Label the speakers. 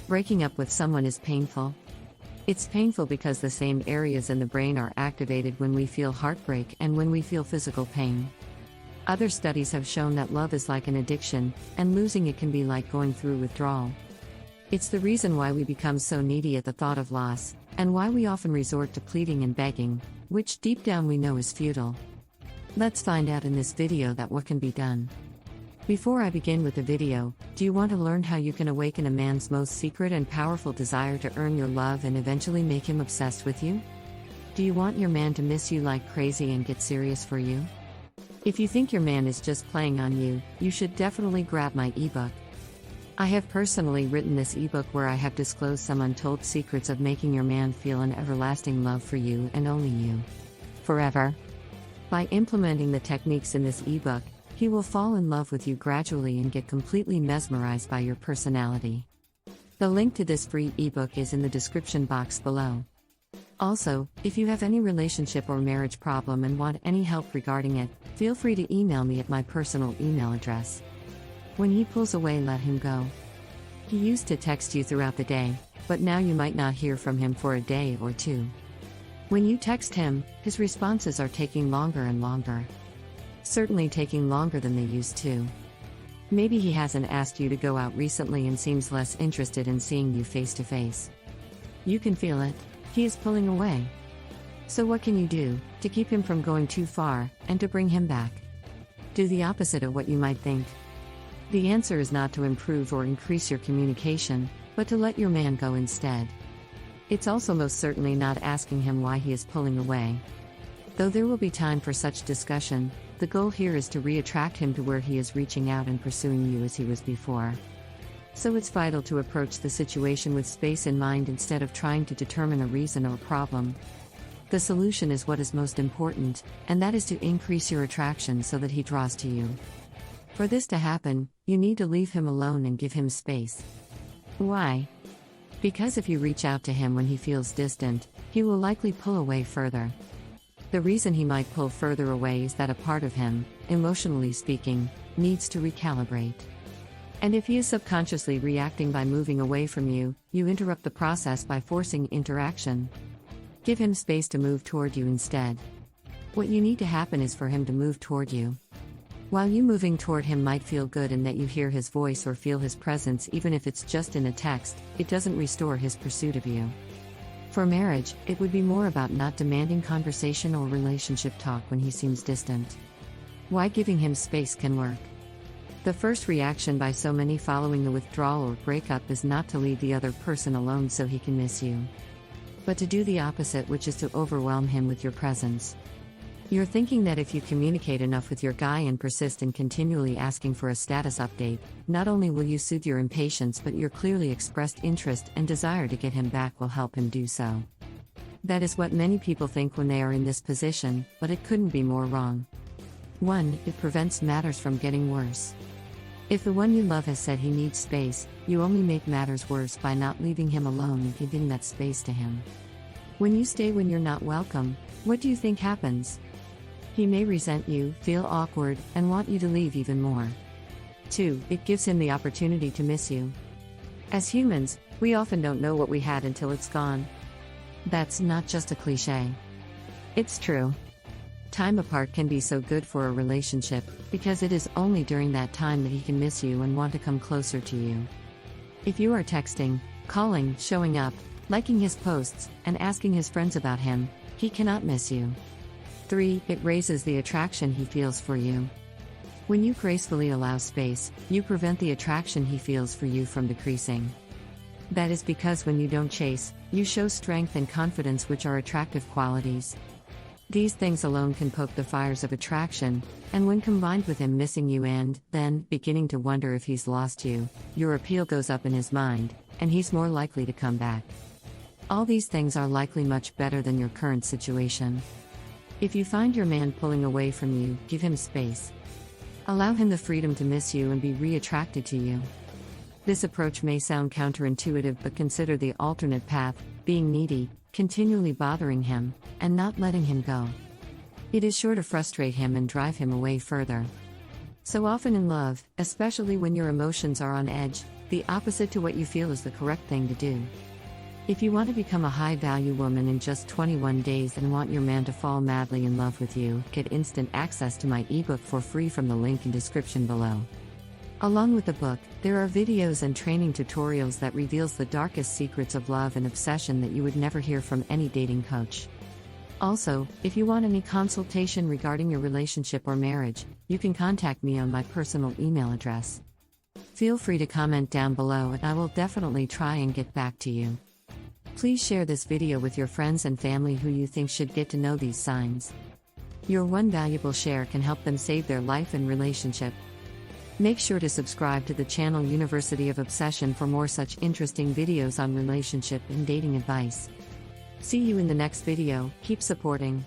Speaker 1: Breaking up with someone is painful. It's painful because the same areas in the brain are activated when we feel heartbreak and when we feel physical pain. Other studies have shown that love is like an addiction, and losing it can be like going through withdrawal. It's the reason why we become so needy at the thought of loss, and why we often resort to pleading and begging, which deep down we know is futile. Let's find out in this video that what can be done. Before I begin with the video, do you want to learn how you can awaken a man's most secret and powerful desire to earn your love and eventually make him obsessed with you? Do you want your man to miss you like crazy and get serious for you? If you think your man is just playing on you, you should definitely grab my ebook. I have personally written this ebook where I have disclosed some untold secrets of making your man feel an everlasting love for you and only you. Forever. By implementing the techniques in this ebook, he will fall in love with you gradually and get completely mesmerized by your personality. The link to this free ebook is in the description box below. Also, if you have any relationship or marriage problem and want any help regarding it, feel free to email me at my personal email address. When he pulls away, let him go. He used to text you throughout the day, but now you might not hear from him for a day or two. When you text him, his responses are taking longer and longer. Certainly taking longer than they used to. Maybe he hasn't asked you to go out recently and seems less interested in seeing you face to face. You can feel it. He is pulling away. So what can you do to keep him from going too far and to bring him back? Do the opposite of what you might think. The answer is not to improve or increase your communication, but to let your man go instead. It's also most certainly not asking him why he is pulling away. Though there will be time for such discussion, the goal here is to re-attract him to where he is reaching out and pursuing you as he was before. So it's vital to approach the situation with space in mind instead of trying to determine a reason or problem. The solution is what is most important, and that is to increase your attraction so that he draws to you. For this to happen, you need to leave him alone and give him space. Why? Because if you reach out to him when he feels distant, he will likely pull away further. The reason he might pull further away is that a part of him, emotionally speaking, needs to recalibrate. And if he is subconsciously reacting by moving away from you, you interrupt the process by forcing interaction. Give him space to move toward you instead. What you need to happen is for him to move toward you. While you moving toward him might feel good in that you hear his voice or feel his presence even if it's just in a text, it doesn't restore his pursuit of you. For marriage, it would be more about not demanding conversation or relationship talk when he seems distant. Why giving him space can work. The first reaction by so many following the withdrawal or breakup is not to leave the other person alone so he can miss you, but to do the opposite, which is to overwhelm him with your presence. You're thinking that if you communicate enough with your guy and persist in continually asking for a status update, not only will you soothe your impatience but your clearly expressed interest and desire to get him back will help him do so. That is what many people think when they are in this position, but it couldn't be more wrong. 1. It prevents matters from getting worse. If the one you love has said he needs space, you only make matters worse by not leaving him alone and giving that space to him. When you stay when you're not welcome, what do you think happens? He may resent you, feel awkward, and want you to leave even more. 2. It gives him the opportunity to miss you. As humans, we often don't know what we had until it's gone. That's not just a cliché. It's true. Time apart can be so good for a relationship, because it is only during that time that he can miss you and want to come closer to you. If you are texting, calling, showing up, liking his posts, and asking his friends about him, he cannot miss you. 3. It raises the attraction he feels for you. When you gracefully allow space, you prevent the attraction he feels for you from decreasing. That is because when you don't chase, you show strength and confidence, which are attractive qualities. These things alone can poke the fires of attraction, and when combined with him missing you and, then, beginning to wonder if he's lost you, your appeal goes up in his mind, and he's more likely to come back. All these things are likely much better than your current situation. If you find your man pulling away from you, give him space. Allow him the freedom to miss you and be re-attracted to you. This approach may sound counterintuitive, but consider the alternate path, being needy, continually bothering him, and not letting him go. It is sure to frustrate him and drive him away further. So often in love, especially when your emotions are on edge, The opposite to what you feel is the correct thing to do. If you want to become a high-value woman in just 21 days and want your man to fall madly in love with you, get instant access to my ebook for free from the link in description below. Along with the book, there are videos and training tutorials that reveals the darkest secrets of love and obsession that you would never hear from any dating coach. Also, if you want any consultation regarding your relationship or marriage, you can contact me on my personal email address. Feel free to comment down below and I will definitely try and get back to you. Please share this video with your friends and family who you think should get to know these signs. Your one valuable share can help them save their life and relationship. Make sure to subscribe to the channel University of Obsession for more such interesting videos on relationship and dating advice. See you in the next video. Keep supporting.